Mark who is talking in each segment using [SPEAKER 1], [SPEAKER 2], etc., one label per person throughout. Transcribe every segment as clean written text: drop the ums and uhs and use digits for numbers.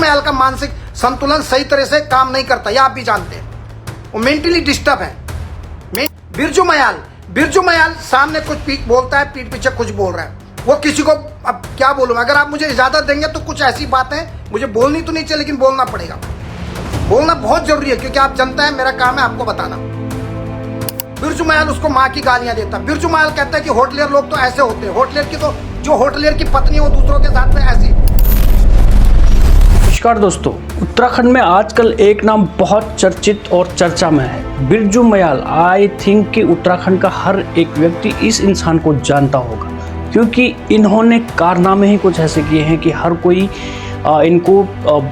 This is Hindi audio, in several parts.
[SPEAKER 1] मयाल का मानसिक संतुलन सही तरह से काम नहीं करता, यह आप भी जानते हैं। वो मेंटली डिस्टर्ब है। बिरजू मयाल सामने कुछ बोलता है, पीठ पीछे कुछ बोल रहा है। वो किसी को, अब क्या बोलूं, अगर आप मुझे इजाजत देंगे तो कुछ ऐसी बातें मुझे बोलनी तो नहीं चाहिए, लेकिन बोलना पड़ेगा। बोलना बहुत जरूरी है, क्योंकि आप जनता है, मेरा काम है आपको बताना। बिरजू मयाल उसको माँ की गालियां देता। बिरजू मयाल कहता है कि होटलियर लोग तो ऐसे होते हैं, होटलियर की तो जो होटलियर की पत्नी हो दूसरों के साथ में ऐसी।
[SPEAKER 2] नमस्कार दोस्तों, उत्तराखंड में आजकल एक नाम बहुत चर्चित और चर्चा में है, बिरजू मयाल। आई थिंक कि उत्तराखंड का हर एक व्यक्ति इस इंसान को जानता होगा, क्योंकि इन्होंने कारनामे ही कुछ ऐसे किए हैं कि हर कोई इनको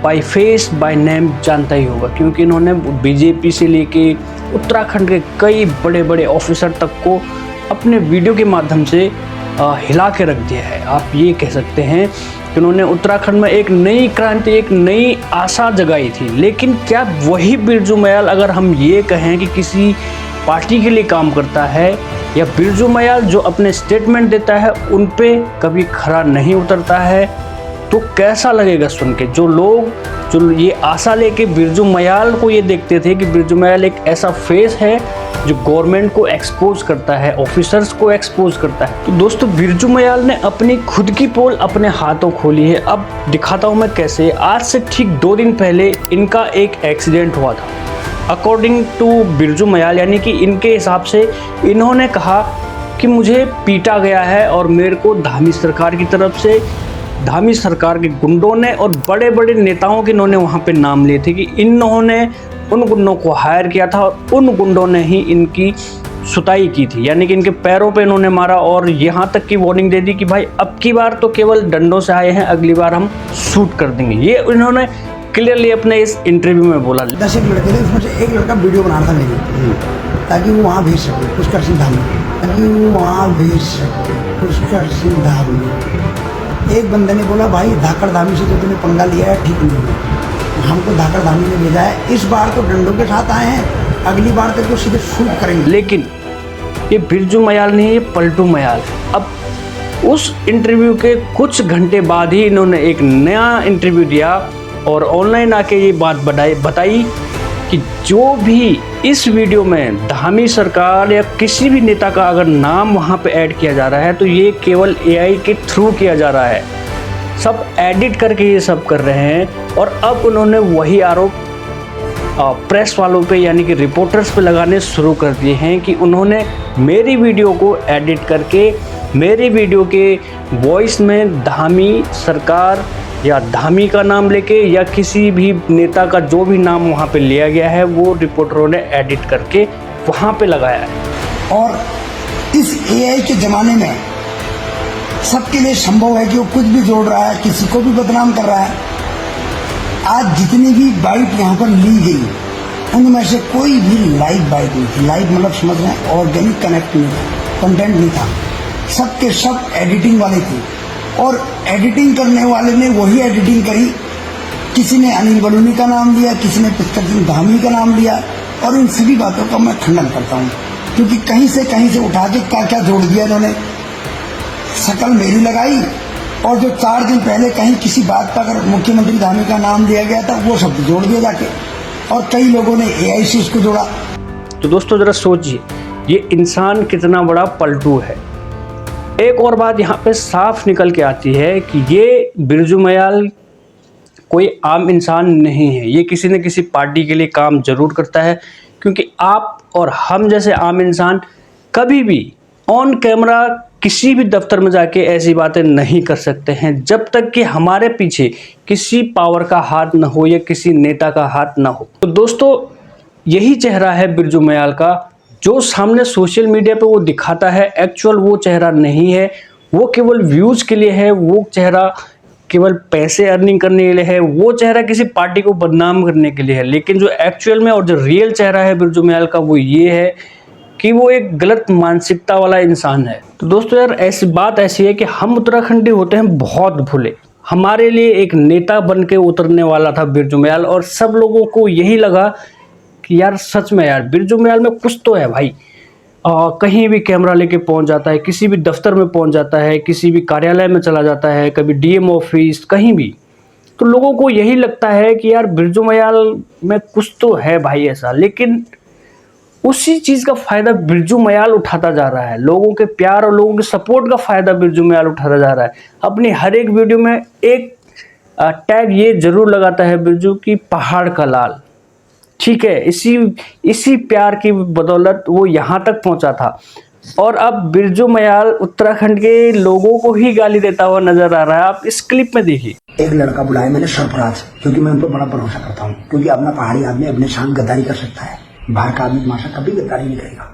[SPEAKER 2] बाय फेस बाय नेम जानता ही होगा। क्योंकि इन्होंने बीजेपी से लेके उत्तराखंड के कई बड़े बड़े ऑफिसर तक को अपने वीडियो के माध्यम से हिला के रख दिया है। आप ये कह सकते हैं कि उन्होंने उत्तराखंड में एक नई क्रांति, एक नई आशा जगाई थी। लेकिन क्या वही बिरजू मयाल, अगर हम ये कहें कि किसी पार्टी के लिए काम करता है, या बिरजू मयाल जो अपने स्टेटमेंट देता है उन पे कभी खरा नहीं उतरता है, तो कैसा लगेगा सुन के? जो लोग जो ये आशा लेके बिरजू मयाल को ये देखते थे कि बिरजू मयाल एक ऐसा फेस है जो गवर्नमेंट को एक्सपोज करता है, ऑफिसर्स को एक्सपोज करता है। तो दोस्तों, बिरजू मयाल ने अपनी खुद की पोल अपने हाथों खोली है। अब दिखाता हूँ मैं कैसे। आज से ठीक 2 दिन पहले इनका एक एक्सीडेंट हुआ था। अकॉर्डिंग टू बिरजू मयाल, यानी कि इनके हिसाब से इन्होंने कहा कि मुझे पीटा गया है और मेरे को धामी सरकार की तरफ से, धामी सरकार के गुंडों ने और बड़े बड़े नेताओं के इन्होंने वहाँ पे नाम लिए थे कि इन्होंने उन गुंडों को हायर किया था और उन गुंडों ने ही इनकी सुताई की थी, यानी कि इनके पैरों पे इन्होंने मारा। और यहाँ तक की वार्निंग दे दी कि भाई अब की बार तो केवल डंडों से आए हैं, अगली बार हम शूट कर देंगे। ये इन्होंने क्लियरली अपने इस इंटरव्यू में बोला।
[SPEAKER 3] 10 लड़के थे, उसमें से एक लड़का वीडियो बना रहा था मेरी, ताकि वो वहाँ भेज सके पुष्कर सिंह धामी, ताकि वो वहाँ भेज सके पुष्कर सिंह धामी। एक बंदे ने बोला, भाई धाकड़ धामी से जो तूने पंगा लिया है ठीक नहीं है, हमको धाकड़ धामी ने भेजा है, इस बार तो डंडों के साथ आए हैं, अगली बार तक तो सीधे शूट करेंगे।
[SPEAKER 2] लेकिन ये बिरजू मयाल नहीं, ये पलटू मयाल है। अब उस इंटरव्यू के कुछ घंटे बाद ही इन्होंने एक नया इंटरव्यू दिया और ऑनलाइन आके ये बात बताई कि जो भी इस वीडियो में धामी सरकार या किसी भी नेता का अगर नाम वहाँ पे ऐड किया जा रहा है, तो ये केवल एआई के थ्रू किया जा रहा है। सब एडिट करके ये सब कर रहे हैं। और अब उन्होंने वही आरोप प्रेस वालों पे, यानी कि रिपोर्टर्स पे लगाने शुरू कर दिए हैं कि उन्होंने मेरी वीडियो को एडिट करके मेरी वीडियो के वॉइस में धामी सरकार या धामी का नाम लेके या किसी भी नेता का जो भी नाम वहाँ पे लिया गया है, वो रिपोर्टरों ने एडिट करके वहाँ पे लगाया है।
[SPEAKER 3] और इस एआई के ज़माने में सबके लिए संभव है कि वो कुछ भी जोड़ रहा है, किसी को भी बदनाम कर रहा है। आज जितनी भी बाइट यहाँ पर ली गई, उनमें से कोई भी लाइव बाइट नहीं थी। लाइव मतलब समझ रहे हैं, ऑर्गेनिक कनेक्ट नहीं था, कंटेंट नहीं था, सब के सब एडिटिंग वाले थे। और एडिटिंग करने वाले ने वही एडिटिंग करी, किसी ने अनिल बलूनी का नाम लिया, किसी ने पुष्कर सिंह धामी का नाम लिया। और इन सभी बातों का मैं खंडन करता हूँ, क्योंकि कहीं से उठा के क्या क्या जोड़ दिया इन्होंने। शकल मेरी लगाई, और जो 4 दिन पहले कहीं किसी बात पर अगर मुख्यमंत्री धामी का नाम लिया गया था, वो शब्द जोड़ दिया जाके, और कई लोगों ने एआई से उसको जोड़ा।
[SPEAKER 2] तो दोस्तों जरा सोचिए, ये इंसान कितना बड़ा पलटू है। एक और बात यहाँ पे साफ निकल के आती है कि ये बिरजू मयाल कोई आम इंसान नहीं है। ये किसी न किसी पार्टी के लिए काम जरूर करता है, क्योंकि आप और हम जैसे आम इंसान कभी भी ऑन कैमरा किसी भी दफ्तर में जाके ऐसी बातें नहीं कर सकते हैं, जब तक कि हमारे पीछे किसी पावर का हाथ न हो या किसी नेता का हाथ न हो। तो दोस्तों, यही चेहरा है बिरजू मयाल का, जो सामने सोशल मीडिया पे वो दिखाता है, एक्चुअल वो चेहरा नहीं है। वो केवल व्यूज के लिए है, वो चेहरा केवल पैसे अर्निंग करने के लिए है, वो चेहरा किसी पार्टी को बदनाम करने के लिए है। लेकिन जो एक्चुअल में और जो रियल चेहरा है बिरजू मयाल का, वो ये है कि वो एक गलत मानसिकता वाला इंसान है। तो दोस्तों यार, ऐसी है कि हम उत्तराखंडी होते हैं बहुत भोले। हमारे लिए एक नेता बन के उतरने वाला था बिरजू मयाल, और सब लोगों को यही लगा कि यार सच में यार बिरजू मयाल में कुछ तो है भाई। कहीं भी कैमरा लेके पहुंच जाता है, किसी भी दफ्तर में पहुंच जाता है, किसी भी कार्यालय में चला जाता है, कभी डीएम ऑफिस, कहीं भी। तो लोगों को यही लगता है कि यार बिरजू मयाल में कुछ तो है भाई ऐसा, लेकिन उसी चीज़ का फ़ायदा बिरजू मयाल उठाता जा रहा है। लोगों के प्यार और लोगों के सपोर्ट का फ़ायदा बिरजू मयाल उठाता जा रहा है। अपनी हर एक वीडियो में एक टैग ये ज़रूर लगाता है बिरजू की पहाड़ का लाल। ठीक है, इसी प्यार की बदौलत वो यहाँ तक पहुँचा था और अब बिरजू मयाल उत्तराखंड के लोगों को ही गाली देता हुआ नजर आ रहा है। आप इस क्लिप में देखिए।
[SPEAKER 3] एक लड़का बुलाया मैंने सरफराज, क्योंकि मैं उन पर बड़ा भरोसा करता हूँ, क्योंकि अपना पहाड़ी आदमी अपने साथ गद्दारी कर सकता है, बाहर का आदमी माशा कभी गद्दारी नहीं करेगा।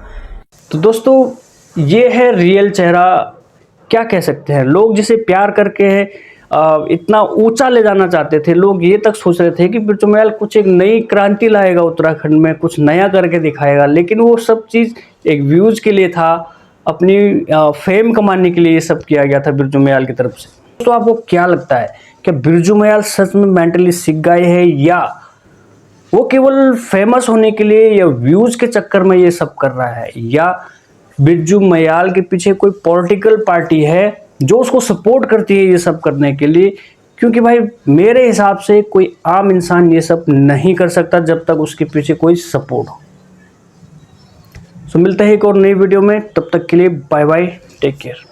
[SPEAKER 2] तो दोस्तों ये है रियल चेहरा। क्या कह सकते हैं, लोग जिसे प्यार करके इतना ऊंचा ले जाना चाहते थे, लोग ये तक सोच रहे थे कि बिरजू मयाल कुछ एक नई क्रांति लाएगा उत्तराखंड में, कुछ नया करके दिखाएगा, लेकिन वो सब चीज़ एक व्यूज़ के लिए था, अपनी फेम कमाने के लिए ये सब किया गया था बिरजू मयाल की तरफ से। तो आपको क्या लगता है कि बिरजू मयाल सच में मेंटली सीख गए हैं, या वो केवल फेमस होने के लिए या व्यूज़ के चक्कर में ये सब कर रहा है, या बिरजू मयाल के पीछे कोई पॉलिटिकल पार्टी है जो उसको सपोर्ट करती है ये सब करने के लिए? क्योंकि भाई मेरे हिसाब से कोई आम इंसान ये सब नहीं कर सकता जब तक उसके पीछे कोई सपोर्ट हो। तो मिलते हैं एक और नई वीडियो में, तब तक के लिए बाय बाय, टेक केयर।